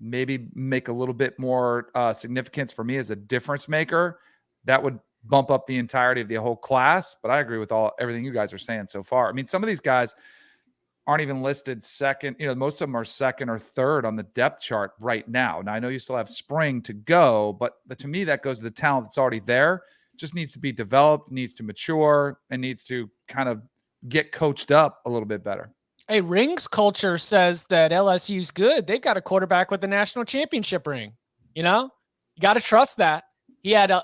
maybe make a little bit more significance for me as a difference maker, that would bump up the entirety of the whole class. But I agree with everything you guys are saying so far. I mean, some of these guys aren't even listed second. You know, most of them are second or third on the depth chart right now. Now, I know you still have spring to go, but to me, that goes to the talent that's already there. Just needs to be developed, needs to mature, and needs to kind of get coached up a little bit better. Hey, rings culture says that LSU's good. They've got a quarterback with the national championship ring. You know, you got to trust that.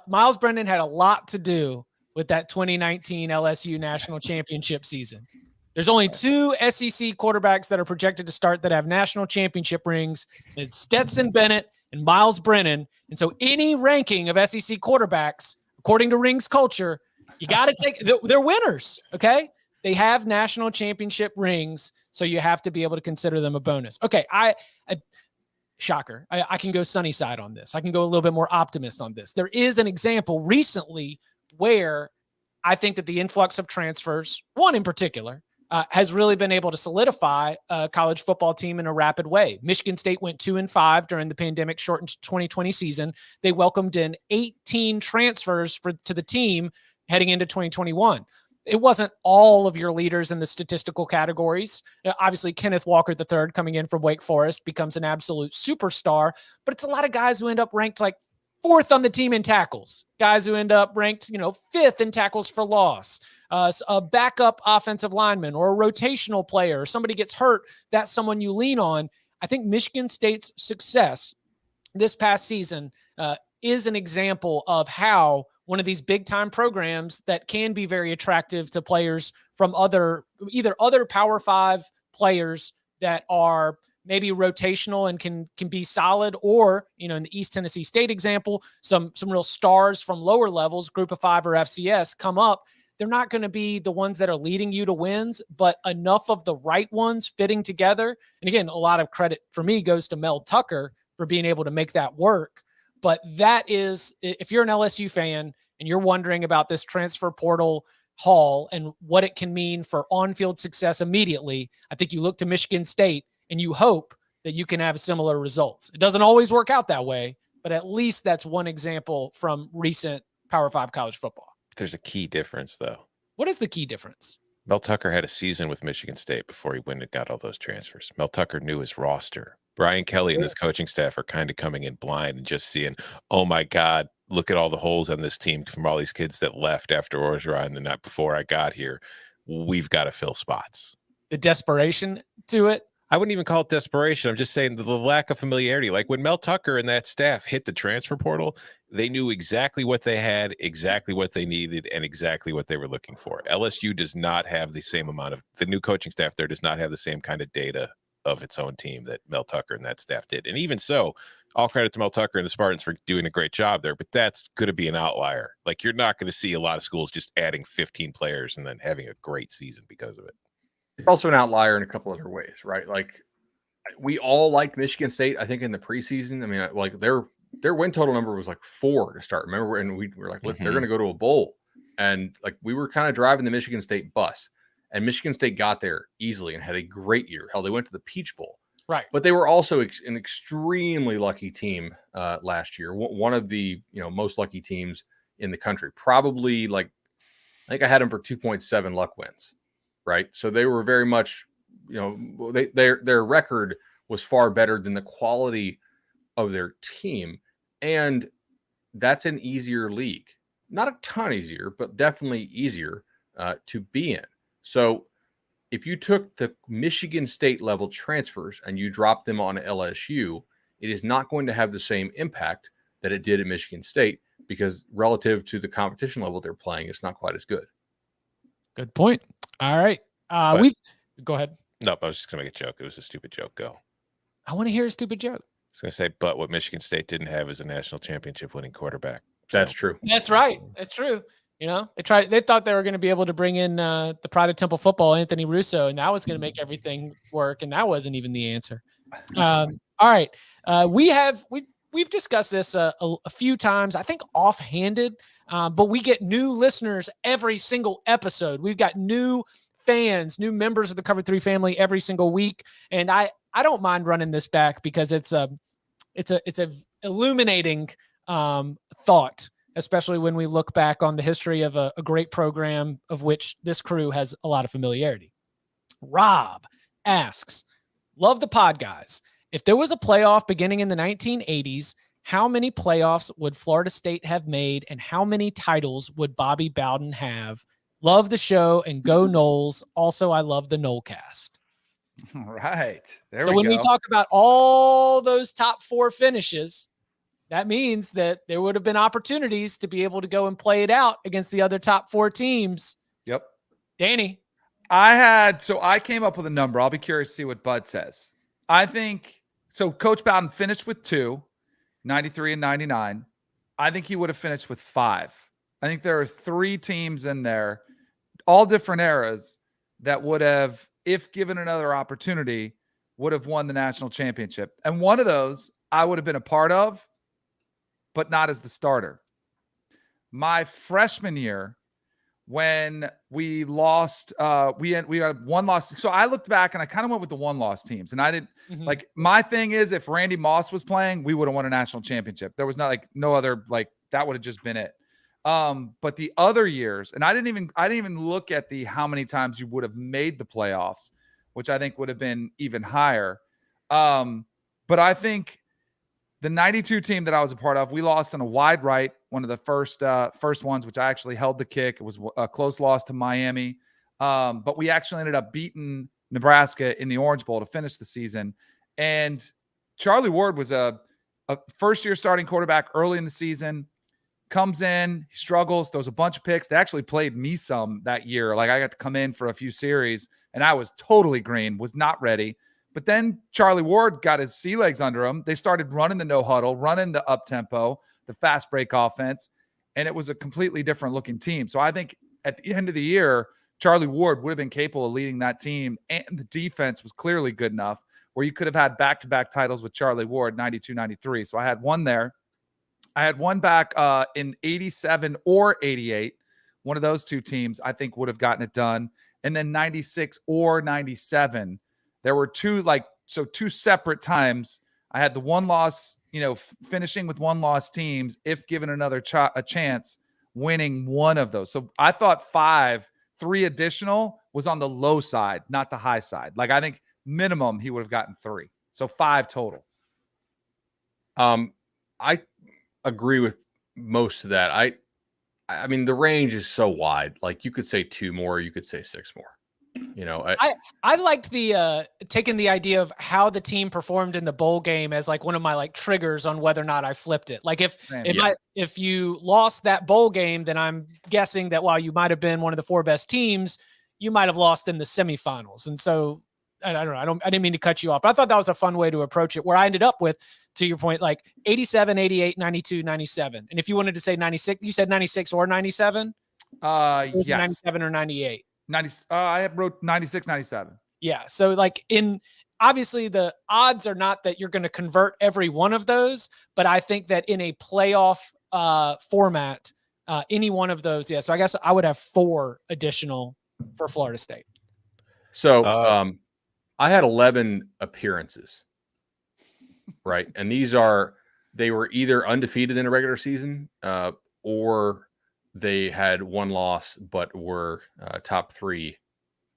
Miles Brennan had a lot to do with that 2019 LSU national championship season. There's only 2 SEC quarterbacks that are projected to start that have national championship rings. And it's Stetson Bennett and Miles Brennan. And so any ranking of SEC quarterbacks, according to rings culture, you got to take – they're winners, okay? They have national championship rings, so you have to be able to consider them a bonus. Okay, shocker. I can go sunny side on this. I can go a little bit more optimist on this. There is an example recently where I think that the influx of transfers, one in particular, has really been able to solidify a college football team in a rapid way. Michigan State went 2-5 during the pandemic shortened 2020 season. They welcomed in 18 transfers to the team heading into 2021. It wasn't all of your leaders in the statistical categories. Obviously, Kenneth Walker III coming in from Wake Forest becomes an absolute superstar, but it's a lot of guys who end up ranked like 4th on the team in tackles, guys who end up ranked, 5th in tackles for loss, a backup offensive lineman or a rotational player, or somebody gets hurt, that's someone you lean on. I think Michigan State's success this past season is an example of how one of these big time programs that can be very attractive to players from either other Power 5 players that are maybe rotational and can be solid, or, in the East Tennessee State example, some real stars from lower levels, Group of 5 or FCS come up. They're not going to be the ones that are leading you to wins, but enough of the right ones fitting together. And again, a lot of credit for me goes to Mel Tucker for being able to make that work. But that is, if you're an LSU fan and you're wondering about this transfer portal haul and what it can mean for on-field success immediately, I think you look to Michigan State and you hope that you can have similar results. It doesn't always work out that way, but at least that's one example from recent Power 5 college football. There's a key difference, though. What is the key difference? Mel Tucker had a season with Michigan State before he went and got all those transfers. Mel Tucker knew his roster. Brian Kelly and his coaching staff are kind of coming in blind and just seeing, oh my God, look at all the holes on this team from all these kids that left after Orgeron the night before I got here. We've got to fill spots. The desperation to it? I wouldn't even call it desperation. I'm just saying the lack of familiarity. Like when Mel Tucker and that staff hit the transfer portal, they knew exactly what they had, exactly what they needed, and exactly what they were looking for. LSU does not have the same amount of, the new coaching staff there does not have the same kind of data of its own team that Mel Tucker and that staff did. And even so, all credit to Mel Tucker and the Spartans for doing a great job there, but that's going to be an outlier. Like you're not going to see a lot of schools just adding 15 players and then having a great season because of it. It's also an outlier in a couple other ways, right? Like we all liked Michigan State, I think, in the preseason. I mean, like their win total number was like 4 to start. Remember? And we were like, look, they're going to go to a bowl. And like we were kind of driving the Michigan State bus. And Michigan State got there easily and had a great year. Hell, they went to the Peach Bowl. Right. But they were also an extremely lucky team last year. One of the most lucky teams in the country. Probably like, I think I had them for 2.7 luck wins. Right. So they were very much, their record was far better than the quality of their team. And that's an easier league. Not a ton easier, but definitely easier to be in. So if you took the Michigan State level transfers and you dropped them on LSU, it is not going to have the same impact that it did at Michigan State, because relative to the competition level they're playing, it's not quite as good. Good point. All right. Go ahead. No, I was just gonna make a joke. It was a stupid joke. Go. I want to hear a stupid joke. I was gonna say, but what Michigan State didn't have is a national championship winning quarterback. That's true. That's right. That's true. You know, they thought they were going to be able to bring in the pride of Temple football, Anthony Russo, and that was going to make everything work. And that wasn't even the answer. All right. We've discussed this a few times, I think offhanded, but we get new listeners every single episode. We've got new fans, new members of the Cover 3 family every single week. And I don't mind running this back because it's a illuminating thought, especially when we look back on the history of a great program of which this crew has a lot of familiarity. Rob asks, love the pod, guys. If there was a playoff beginning in the 1980s, how many playoffs would Florida State have made, and how many titles would Bobby Bowden have? Love the show, and go Noles. Also, I love the Nolecast. All right. So when we talk about all those top 4 finishes, that means that there would have been opportunities to be able to go and play it out against the other top 4 teams. Yep. Danny. I came up with a number. I'll be curious to see what Bud says. I think, so Coach Bowden finished with 2, 93 and 99. I think he would have finished with 5. I think there are 3 teams in there, all different eras, that would have, if given another opportunity, would have won the national championship. And one of those I would have been a part of, but not as the starter. My freshman year, when we lost, we had one loss. So I looked back and I kind of went with the 1-loss teams. And I did like, my thing is, if Randy Moss was playing, we would have won a national championship. There was not like no other, like that would have just been it. But the other years, and I didn't even look at how many times you would have made the playoffs, which I think would have been even higher. But I think the 92 team that I was a part of, we lost on a wide right, one of the first ones, which I actually held the kick. It was a close loss to Miami. But we actually ended up beating Nebraska in the Orange Bowl to finish the season. And Charlie Ward was a first-year starting quarterback early in the season, comes in, he struggles, throws a bunch of picks. They actually played me some that year. Like, I got to come in for a few series, and I was totally green, was not ready. But then Charlie Ward got his sea legs under him. They started running the no huddle, running the up tempo, the fast break offense, and it was a completely different looking team. So I think at the end of the year, Charlie Ward would have been capable of leading that team, and the defense was clearly good enough where you could have had back-to-back titles with Charlie Ward, 92, 93. So I had one there. I had one back in 87 or 88. One of those 2 teams I think would have gotten it done. And then 96 or 97. There were 2 separate times. I had the 1-loss, finishing with 1-loss teams, if given another a chance, winning one of those. So I thought 3 additional was on the low side, not the high side. Like, I think minimum he would have gotten 3. So 5 total. I agree with most of that. I mean, the range is so wide. Like, you could say 2 more, you could say 6 more. I liked the taking the idea of how the team performed in the bowl game as like one of my like triggers on whether or not I flipped it. Like, if you lost that bowl game, then I'm guessing that while you might have been one of the 4 best teams, you might have lost in the semifinals. And so I don't know. I didn't mean to cut you off, but I thought that was a fun way to approach it, where I ended up with, to your point, like 87, 88, 92, 97. And if you wanted to say 96, you said 96 or 97? Yes. 97 or 98? 90. I wrote 96, 97. Yeah. So like, obviously the odds are not that you're going to convert every one of those, but I think that in a playoff format, any one of those. Yeah. So I guess I would have 4 additional for Florida State. So I had 11 appearances, right? And they were either undefeated in a regular season or they had 1 loss, but were top 3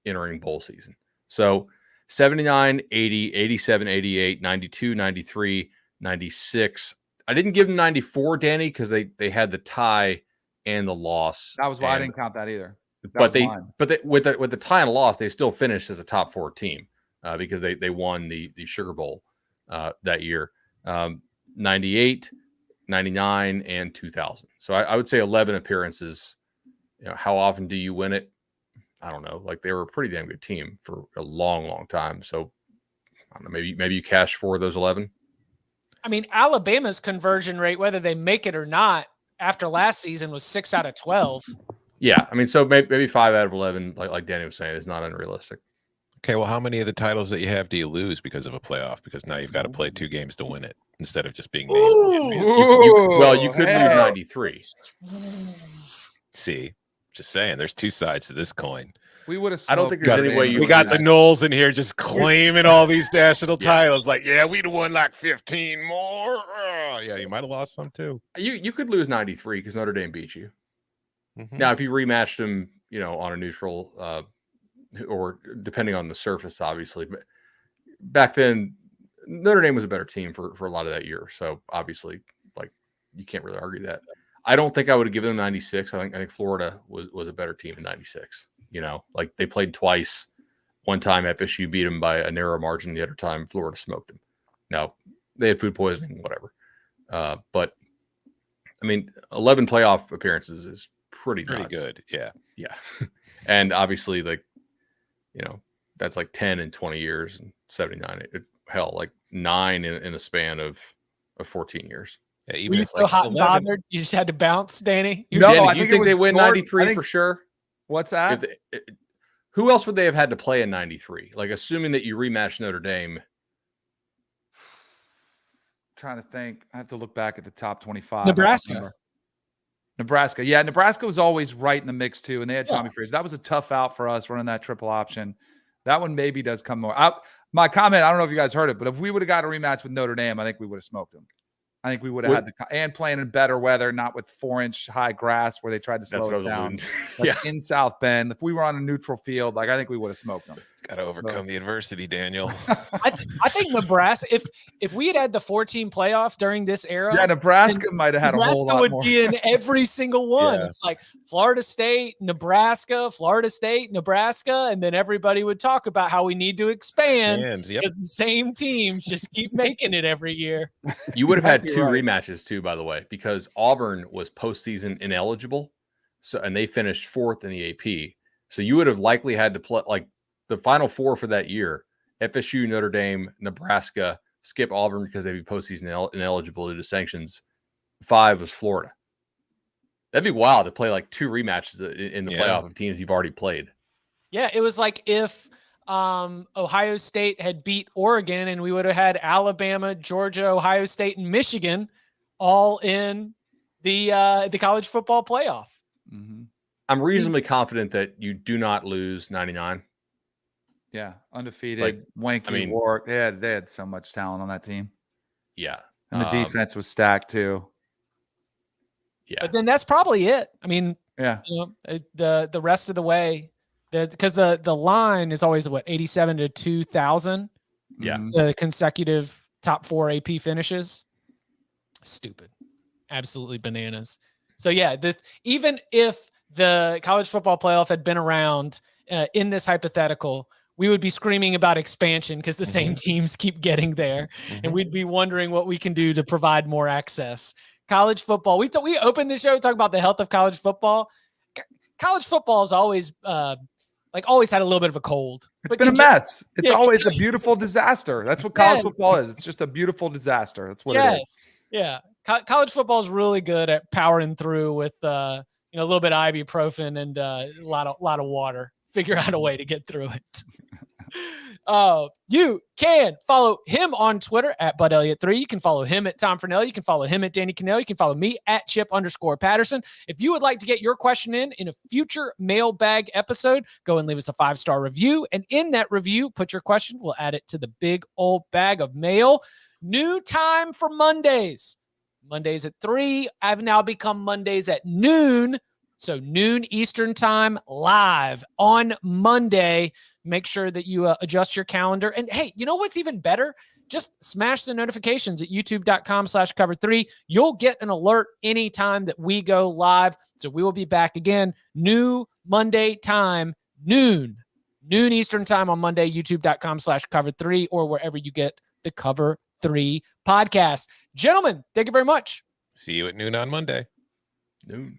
entering bowl season. So 79, 80, 87, 88, 92, 93, 96. I didn't give them 94, Danny, because they had the tie and the loss. That was why I didn't count that either. But with the tie and loss, they still finished as a top 4 team because they won the Sugar Bowl that year, 98, 99, and 2000. So I would say 11 appearances. How often do you win it? I don't know. Like, they were a pretty damn good team for a long time. So I don't know. Maybe you cash for those 11. I mean, Alabama's conversion rate, whether they make it or not, after last season was 6 out of 12. Yeah, I mean, so maybe 5 out of 11, like Danny was saying, is not unrealistic. Okay, well, how many of the titles that you have do you lose because of a playoff? Because now you've got to play 2 games to win it instead of just being named. You could lose 93. See, just saying, there's 2 sides to this coin. We would have. I don't think there's any way you. We got the Knowles in here just claiming all these national titles. Like, yeah, we'd have won like 15 more. Yeah, you might have lost some too. You could lose 93 because Notre Dame beat you. Now, if you rematched them, on a neutral, or depending on the surface, obviously, but back then Notre Dame was a better team for a lot of that year. So obviously, like, you can't really argue that. I don't think I would have given them 96. I think Florida was a better team in 96. Like, they played twice. One time FSU beat them by a narrow margin. The other time Florida smoked them. Now, they had food poisoning, whatever. But I mean, 11 playoff appearances is pretty good. Yeah. And obviously, like, that's like 10 in 20 years and 79. Hell, like 9 in a span of 14 years. Yeah, even Were you so hot and bothered? You just had to bounce, Danny? You think they win 93 for sure? What's that? Who else would they have had to play in 93? Like, assuming that you rematch Notre Dame. Trying to think. I have to look back at the top 25. Nebraska. Yeah, Nebraska was always right in the mix too, and they had Tommy Freeze. That was a tough out for us running that triple option. That one maybe does come more out. My comment, I don't know if you guys heard it, but if we would have got a rematch with Notre Dame, I think we would have smoked them. I think we would have had and playing in better weather, not with 4-inch high grass where they tried to slow us down. In South Bend, if we were on a neutral field, like, I think we would have smoked them. Got to overcome the adversity, Daniel. I think Nebraska, if we had the 4-team playoff during this era, Nebraska might have had a whole lot more. Nebraska would be in every single one. It's like Florida State, Nebraska, and then everybody would talk about how we need to expand because the same teams just keep making it every year. You would have had 2 rematches too, by the way, because Auburn was postseason ineligible, and they finished 4th in the AP. So you would have likely had to play like the Final 4 for that year: FSU, Notre Dame, Nebraska, skip Auburn because they'd be postseason ineligible due to sanctions. 5 was Florida. That'd be wild to play like 2 rematches in the playoff of teams you've already played. Yeah, it was like if Ohio State had beat Oregon, and we would have had Alabama, Georgia, Ohio State, and Michigan all in the college football playoff. Mm-hmm. I'm reasonably confident that you do not lose 99. Yeah, undefeated, wanky war. They had so much talent on that team. Yeah. And the defense was stacked too. Yeah. But then that's probably it. I mean, the rest of the way, because the line is always 87 to 2000. Yeah. The consecutive top 4 AP finishes. Stupid. Absolutely bananas. So yeah, even if the college football playoff had been around in this hypothetical, we would be screaming about expansion because the same teams keep getting there, and we'd be wondering what we can do to provide more access. College football. We opened the show talking about the health of college football. College football is always always had a little bit of a cold. It's been a mess. It's always a beautiful disaster. That's what college football is. It's just a beautiful disaster. That's what it is. Yeah. College football is really good at powering through with a little bit of ibuprofen and a lot of water. Figure out a way to get through it. You can follow him on Twitter at BudElliott3. You can follow him at Tom Fernelli. You can follow him at Danny Cannell. You can follow me at Chip_Patterson. If you would like to get your question in a future mailbag episode, go and leave us a 5-star review. And in that review, put your question. We'll add it to the big old bag of mail. New time for Mondays. Mondays at 3. I've now become Mondays at noon. So noon Eastern time, live on Monday. Make sure that you adjust your calendar. And hey, you know what's even better? Just smash the notifications at youtube.com/cover3. You'll get an alert anytime that we go live. So we will be back again. New Monday time, noon Eastern time on Monday, youtube.com/cover3 or wherever you get the Cover 3 podcast. Gentlemen, thank you very much. See you at noon on Monday. Noon.